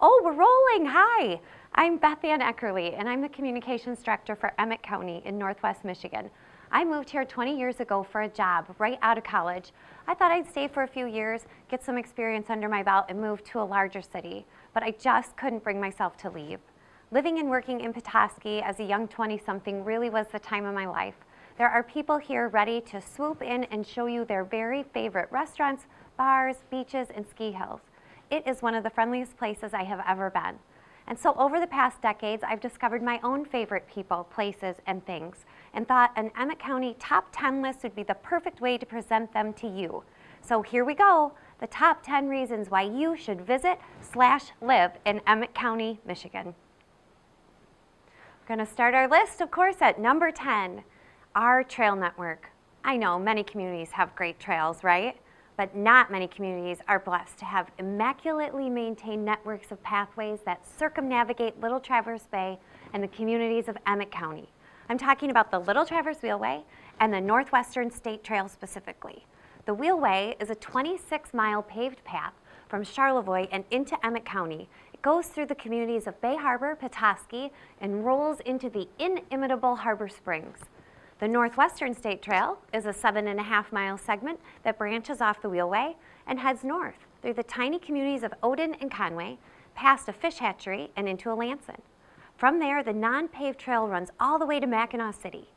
Oh, we're rolling. Hi, I'm Beth Ann Eckerly, and I'm the Communications Director for Emmet County in Northwest Michigan. I moved here 20 years ago for a job right out of college. I thought I'd stay for a few years, get some experience under my belt, and move to a larger city, but I just couldn't bring myself to leave. Living and working in Petoskey as a young 20-something really was the time of my life. There are people here ready to swoop in and show you their very favorite restaurants, bars, beaches, and ski hills. It is one of the friendliest places I have ever been. And so over the past decades, I've discovered my own favorite people, places, and things, and thought an Emmet County top 10 list would be the perfect way to present them to you. So here we go, the top 10 reasons why you should visit/live in Emmet County, Michigan. We're going to start our list, of course, at number 10, our trail network. I know many communities have great trails, right? But not many communities are blessed to have immaculately maintained networks of pathways that circumnavigate Little Traverse Bay and the communities of Emmet County. I'm talking about the Little Traverse Wheelway and the Northwestern State Trail specifically. The Wheelway is a 26-mile paved path from Charlevoix and into Emmet County. It goes through the communities of Bay Harbor, Petoskey, and rolls into the inimitable Harbor Springs. The Northwestern State Trail is a 7.5-mile segment that branches off the Wheelway and heads north through the tiny communities of Odin and Conway, past a fish hatchery and into Alanson. From there, the non-paved trail runs all the way to Mackinac City.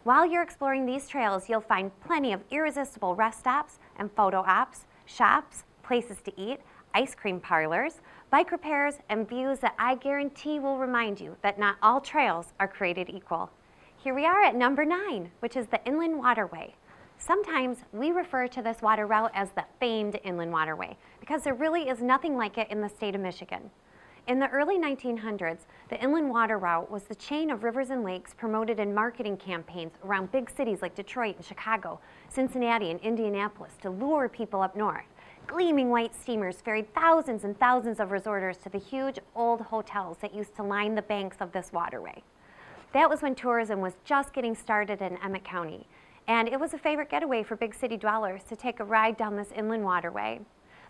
While you're exploring these trails, you'll find plenty of irresistible rest stops and photo ops, shops, places to eat, ice cream parlors, bike repairs, and views that I guarantee will remind you that not all trails are created equal. Here we are at number 9, which is the Inland Waterway. Sometimes we refer to this water route as the famed Inland Waterway because there really is nothing like it in the state of Michigan. In the early 1900s, the Inland Water Route was the chain of rivers and lakes promoted in marketing campaigns around big cities like Detroit and Chicago, Cincinnati and Indianapolis to lure people up north. Gleaming white steamers ferried thousands and thousands of resorters to the huge old hotels that used to line the banks of this waterway. That was when tourism was just getting started in Emmet County, and it was a favorite getaway for big city dwellers to take a ride down this inland waterway.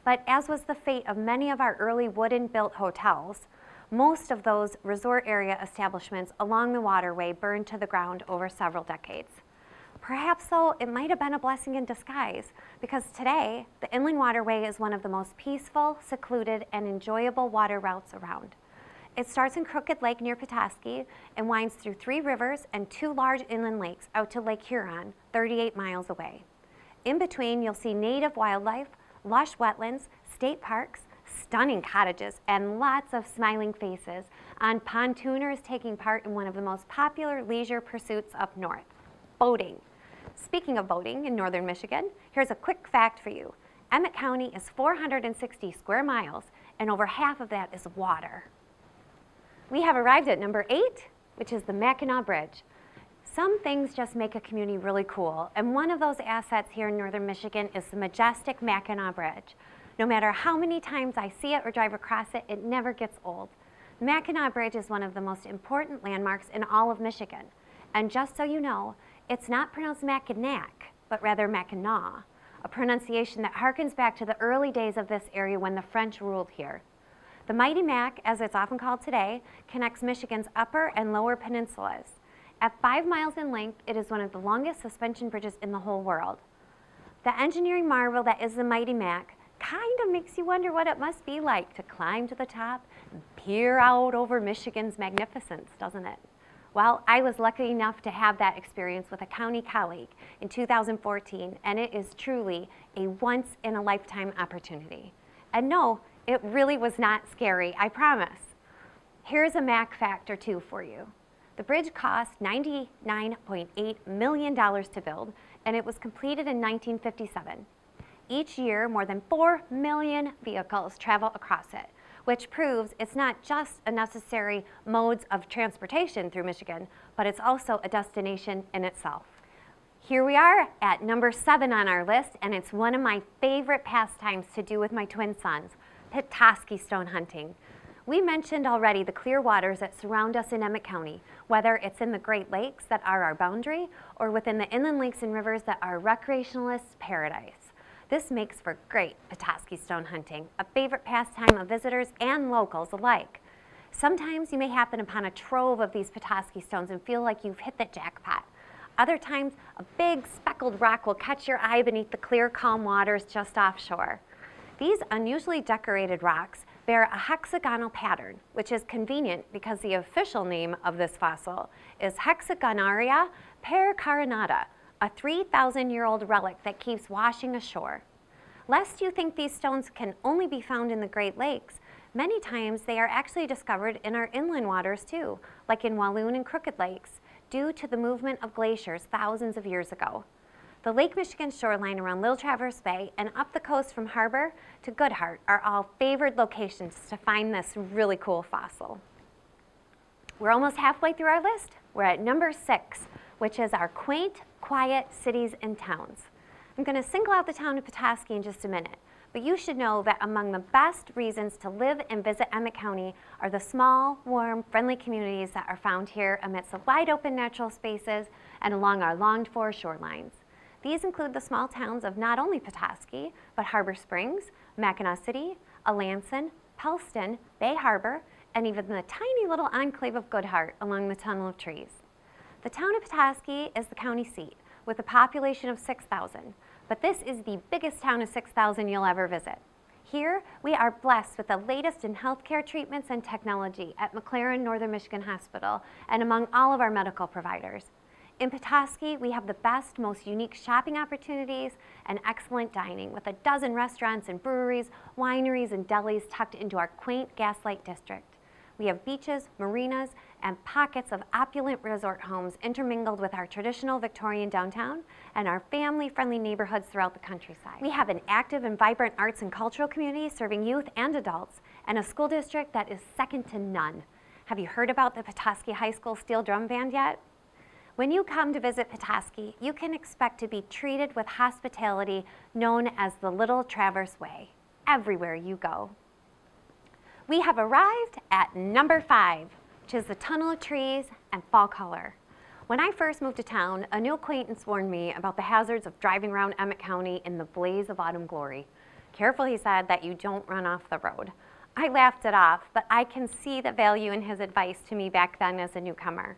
But as was the fate of many of our early wooden-built hotels, most of those resort area establishments along the waterway burned to the ground over several decades. Perhaps, though, it might have been a blessing in disguise, because today, the Inland Waterway is one of the most peaceful, secluded, and enjoyable water routes around. It starts in Crooked Lake near Petoskey and winds through 3 rivers and 2 large inland lakes out to Lake Huron, 38 miles away. In between, you'll see native wildlife, lush wetlands, state parks, stunning cottages, and lots of smiling faces on pontooners taking part in one of the most popular leisure pursuits up north, boating. Speaking of boating in northern Michigan, here's a quick fact for you. Emmet County is 460 square miles, and over half of that is water. We have arrived at number 8, which is the Mackinac Bridge. Some things just make a community really cool, and one of those assets here in northern Michigan is the majestic Mackinac Bridge. No matter how many times I see it or drive across it, it never gets old. The Mackinac Bridge is one of the most important landmarks in all of Michigan. And just so you know, it's not pronounced Mackinac, but rather Mackinac, a pronunciation that harkens back to the early days of this area when the French ruled here. The Mighty Mac, as it's often called today, connects Michigan's upper and lower peninsulas. At 5 miles in length, it is one of the longest suspension bridges in the whole world. The engineering marvel that is the Mighty Mac kind of makes you wonder what it must be like to climb to the top and peer out over Michigan's magnificence, doesn't it? Well, I was lucky enough to have that experience with a county colleague in 2014, and it is truly a once-in-a-lifetime opportunity. And no, it really was not scary, I promise. Here's a Mac fact or two for you. The bridge cost $99.8 million to build, and it was completed in 1957. Each year, more than 4 million vehicles travel across it, which proves it's not just a necessary modes of transportation through Michigan, but it's also a destination in itself. Here we are at number 7 on our list, and it's one of my favorite pastimes to do with my twin sons, Petoskey stone hunting. We mentioned already the clear waters that surround us in Emmet County, whether it's in the Great Lakes that are our boundary or within the inland lakes and rivers that are recreationalists' paradise. This makes for great Petoskey stone hunting, a favorite pastime of visitors and locals alike. Sometimes you may happen upon a trove of these Petoskey stones and feel like you've hit the jackpot. Other times, a big speckled rock will catch your eye beneath the clear, calm waters just offshore. These unusually decorated rocks bear a hexagonal pattern, which is convenient because the official name of this fossil is Hexagonaria pericarinata, a 3,000-year-old relic that keeps washing ashore. Lest you think these stones can only be found in the Great Lakes, many times they are actually discovered in our inland waters too, like in Walloon and Crooked Lakes, due to the movement of glaciers thousands of years ago. The Lake Michigan shoreline around Little Traverse Bay and up the coast from Harbor to Goodhart are all favored locations to find this really cool fossil. We're almost halfway through our list. We're at number 6, which is our quaint, quiet cities and towns. I'm going to single out the town of Petoskey in just a minute, but you should know that among the best reasons to live and visit Emmet County are the small, warm, friendly communities that are found here amidst the wide open natural spaces and along our longed-for shorelines. These include the small towns of not only Petoskey, but Harbor Springs, Mackinac City, Alanson, Pellston, Bay Harbor, and even the tiny little enclave of Goodhart along the Tunnel of Trees. The town of Petoskey is the county seat with a population of 6,000, but this is the biggest town of 6,000 you'll ever visit. Here, we are blessed with the latest in healthcare treatments and technology at McLaren Northern Michigan Hospital and among all of our medical providers. In Petoskey, we have the best, most unique shopping opportunities and excellent dining with a dozen restaurants and breweries, wineries, and delis tucked into our quaint Gaslight district. We have beaches, marinas, and pockets of opulent resort homes intermingled with our traditional Victorian downtown and our family-friendly neighborhoods throughout the countryside. We have an active and vibrant arts and cultural community serving youth and adults, and a school district that is second to none. Have you heard about the Petoskey High School Steel Drum Band yet? When you come to visit Petoskey, you can expect to be treated with hospitality known as the Little Traverse Way, everywhere you go. We have arrived at number 5, which is the Tunnel of Trees and fall color. When I first moved to town, a new acquaintance warned me about the hazards of driving around Emmet County in the blaze of autumn glory. Careful, he said, that you don't run off the road. I laughed it off, but I can see the value in his advice to me back then as a newcomer.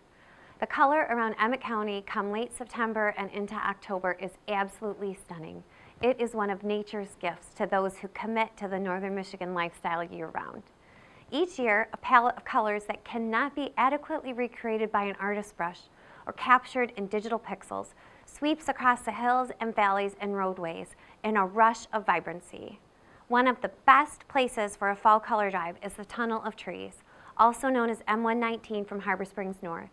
The color around Emmet County come late September and into October is absolutely stunning. It is one of nature's gifts to those who commit to the Northern Michigan lifestyle year-round. Each year, a palette of colors that cannot be adequately recreated by an artist's brush or captured in digital pixels sweeps across the hills and valleys and roadways in a rush of vibrancy. One of the best places for a fall color drive is the Tunnel of Trees, also known as M119 from Harbor Springs North.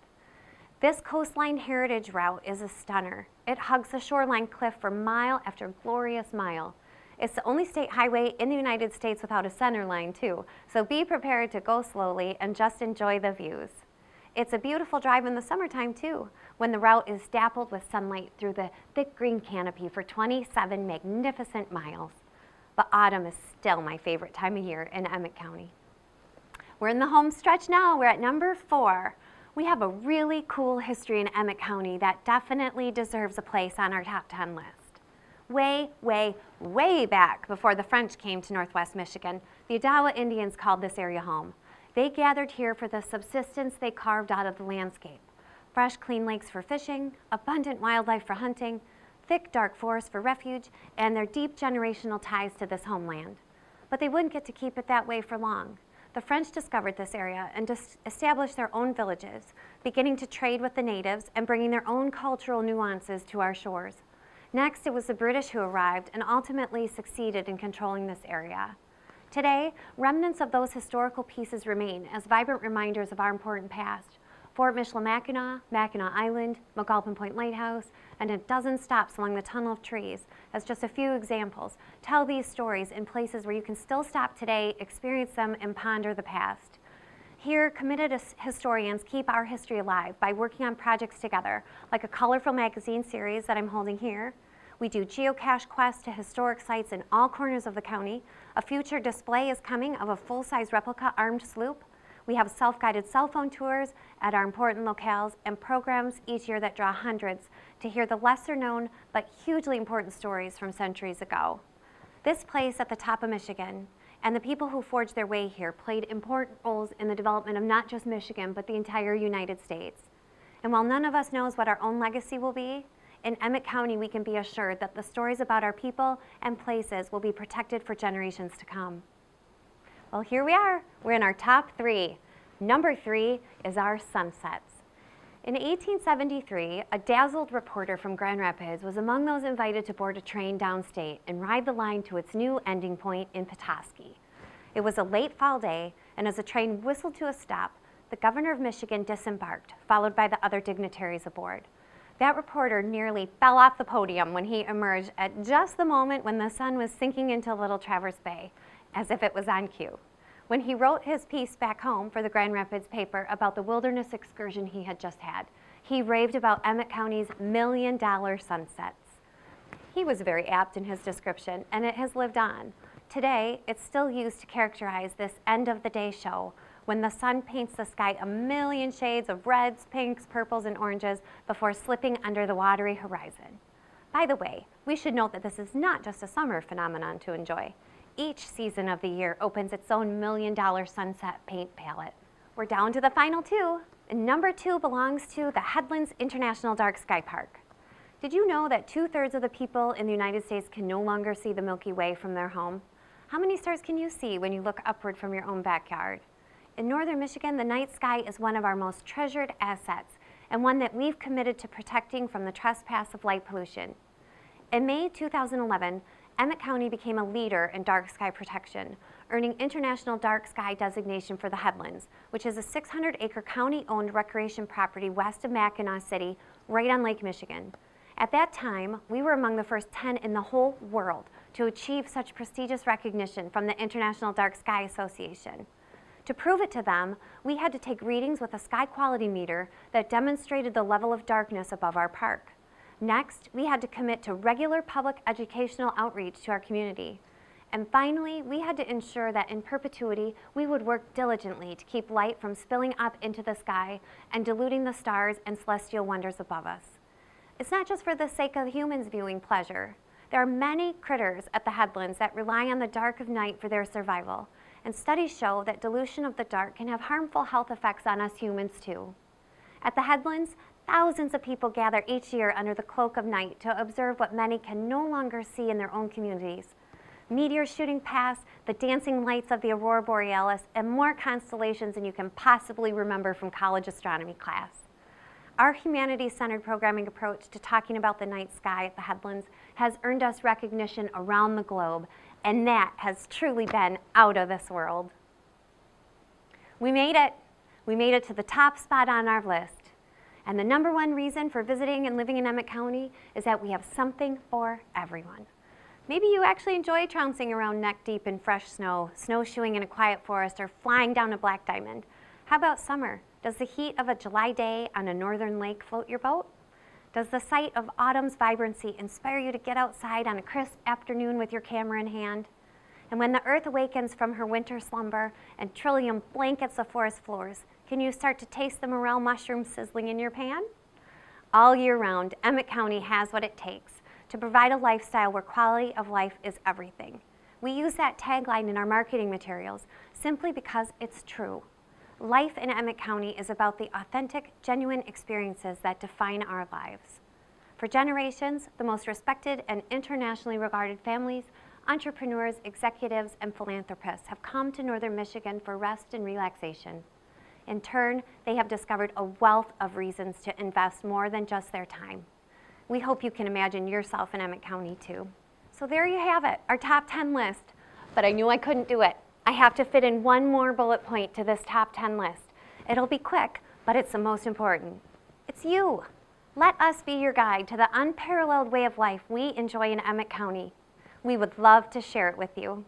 This coastline heritage route is a stunner. It hugs the shoreline cliff for mile after glorious mile. It's the only state highway in the United States without a center line too, so be prepared to go slowly and just enjoy the views. It's a beautiful drive in the summertime too, when the route is dappled with sunlight through the thick green canopy for 27 magnificent miles. But autumn is still my favorite time of year in Emmet County. We're in the home stretch now. We're at number 4. We have a really cool history in Emmet County that definitely deserves a place on our top 10 list. Way, way, way back before the French came to Northwest Michigan, the Odawa Indians called this area home. They gathered here for the subsistence they carved out of the landscape. Fresh, clean lakes for fishing, abundant wildlife for hunting, thick, dark forests for refuge, and their deep generational ties to this homeland. But they wouldn't get to keep it that way for long. The French discovered this area and established their own villages, beginning to trade with the natives and bringing their own cultural nuances to our shores. Next, it was the British who arrived and ultimately succeeded in controlling this area. Today, remnants of those historical pieces remain as vibrant reminders of our important past. Fort Michilimackinac, Mackinac Island, McAlpin Point Lighthouse, and a dozen stops along the Tunnel of Trees, as just a few examples, tell these stories in places where you can still stop today, experience them, and ponder the past. Here, committed historians keep our history alive by working on projects together, like a colorful magazine series that I'm holding here. We do geocache quests to historic sites in all corners of the county. A future display is coming of a full-size replica armed sloop. We have self-guided cell phone tours at our important locales and programs each year that draw hundreds to hear the lesser-known but hugely important stories from centuries ago. This place at the top of Michigan and the people who forged their way here played important roles in the development of not just Michigan, but the entire United States. And while none of us knows what our own legacy will be, in Emmet County we can be assured that the stories about our people and places will be protected for generations to come. Well, here we are. We're in our top 3. Number 3 is our sunsets. In 1873, a dazzled reporter from Grand Rapids was among those invited to board a train downstate and ride the line to its new ending point in Petoskey. It was a late fall day, and as the train whistled to a stop, the governor of Michigan disembarked, followed by the other dignitaries aboard. That reporter nearly fell off the podium when he emerged at just the moment when the sun was sinking into Little Traverse Bay, as if it was on cue. When he wrote his piece back home for the Grand Rapids paper about the wilderness excursion he had just had, he raved about Emmet County's $1 million sunsets. He was very apt in his description, and it has lived on. Today, it's still used to characterize this end-of-the-day show when the sun paints the sky a million shades of reds, pinks, purples, and oranges before slipping under the watery horizon. By the way, we should note that this is not just a summer phenomenon to enjoy. Each season of the year opens its own $1 million sunset paint palette. We're down to the final 2, and number 2 belongs to the Headlands International Dark Sky Park. Did you know that 2/3 of the people in the United States can no longer see the Milky Way from their home? How many stars can you see when you look upward from your own backyard? In northern Michigan, the night sky is one of our most treasured assets, and one that we've committed to protecting from the trespass of light pollution. In May 2011, Emmet County became a leader in dark sky protection, earning International Dark Sky designation for the Headlands, which is a 600-acre county-owned recreation property west of Mackinac City, right on Lake Michigan. At that time, we were among the first 10 in the whole world to achieve such prestigious recognition from the International Dark Sky Association. To prove it to them, we had to take readings with a sky quality meter that demonstrated the level of darkness above our park. Next, we had to commit to regular public educational outreach to our community. And finally, we had to ensure that in perpetuity, we would work diligently to keep light from spilling up into the sky and diluting the stars and celestial wonders above us. It's not just for the sake of humans viewing pleasure. There are many critters at the Headlands that rely on the dark of night for their survival, and studies show that dilution of the dark can have harmful health effects on us humans too. At the Headlands, thousands of people gather each year under the cloak of night to observe what many can no longer see in their own communities. Meteors shooting past, the dancing lights of the aurora borealis, and more constellations than you can possibly remember from college astronomy class. Our humanity-centered programming approach to talking about the night sky at the Headlands has earned us recognition around the globe, and that has truly been out of this world. We made it. We made it to the top spot on our list. And the number 1 reason for visiting and living in Emmet County is that we have something for everyone. Maybe you actually enjoy trouncing around neck deep in fresh snow, snowshoeing in a quiet forest, or flying down a black diamond. How about summer? Does the heat of a July day on a northern lake float your boat? Does the sight of autumn's vibrancy inspire you to get outside on a crisp afternoon with your camera in hand? And when the earth awakens from her winter slumber and trillium blankets the forest floors, can you start to taste the morel mushrooms sizzling in your pan? All year round, Emmet County has what it takes to provide a lifestyle where quality of life is everything. We use that tagline in our marketing materials simply because it's true. Life in Emmet County is about the authentic, genuine experiences that define our lives. For generations, the most respected and internationally regarded families, entrepreneurs, executives, and philanthropists have come to northern Michigan for rest and relaxation. In turn, they have discovered a wealth of reasons to invest more than just their time. We hope you can imagine yourself in Emmet County too. So there you have it, our top 10 list. But I knew I couldn't do it. I have to fit in one more bullet point to this top 10 list. It'll be quick, but it's the most important. It's you. Let us be your guide to the unparalleled way of life we enjoy in Emmet County. We would love to share it with you.